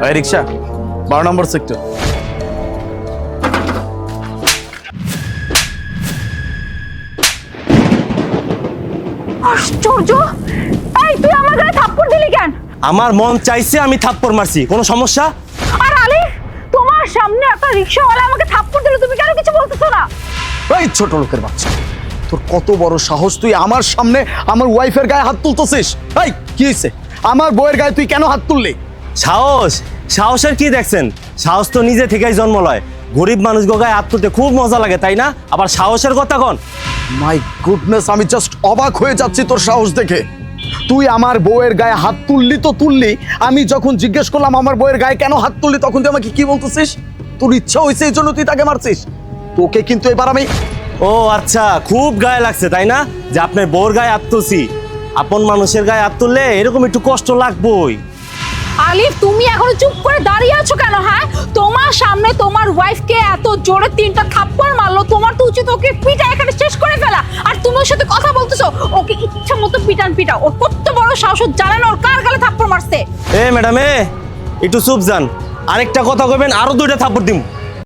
এই রিক্সা 12 নম্বর সেক্টর। আশ্চর্য! এই তুই আমার গায়ে থাপ্পড় দিলি কেন? আমার মন চাইছে আমি থাপ্পড় মারছি, কোনো সমস্যা? আর আলিফ, তোমার সামনে একটা রিকশাওয়ালা আমাকে থাপ্পড় দিল, তুমি কেন কিছু বলতেছো না? এই ছোট লোকের বাচ্চা, তোর কত বড় সাহস, তুই আমার সামনে আমার ওয়াইফের গায়ে হাত তুলতেছিস? এই কি হইছে? আমার বউয়ের গায়ে তুই কেন হাত তুললি? সাহসের কি দেখছেন? সাহস তো নিজে থেকেই জন্ম লয়। গরিব মানুষ গায়ে হাত তুলতে খুব মজা লাগে, তাই না? আবার সাহসের কথা কন? মাই গুডনেস, আমি জাস্ট অবাক হয়ে যাচ্ছি তোর সাহস দেখে। তুই আমার বউয়ের গায়ে হাত তুললি তো তুললি, আমি যখন জিজ্ঞেস করলাম আমার বউয়ের গায়ে কেন হাত তুললি, তখন তুই আমাকে কি বলতেছিস? তোর ইচ্ছা হয়েছে এই জন্য তুই তাকে মারছিস? তোকে কিন্তু এবার আমি... ও আচ্ছা, খুব গায়ে লাগছে তাই না যে আপনার বউর গায়ে হাত তুলছি? আপন মানুষের গায়ে হাত তুললে এরকম একটু কষ্ট লাগবেই। আলিফ, তুমি এখনো চুপ করে দাঁড়িয়ে আছো কেন? হ্যাঁ, তোমার সামনে তোমার ওয়াইফকে এত জোরে 3টা থাপ্পড় মারলো, তোমার তো উচিত ওকে পিটা এখানে শেষ করে ফেলা। আর তুমি ওর সাথে কথা বলতেছো, ওকে ইচ্ছা মতো পিটাও। ওর কত বড় সাহস, জানে না ওর কার গালে থাপ্পড় মারছে? ম্যাডাম একটু চুপ যান, আরেকটা কথা কইবেন আরো 2টা থাপ্পড় দিম।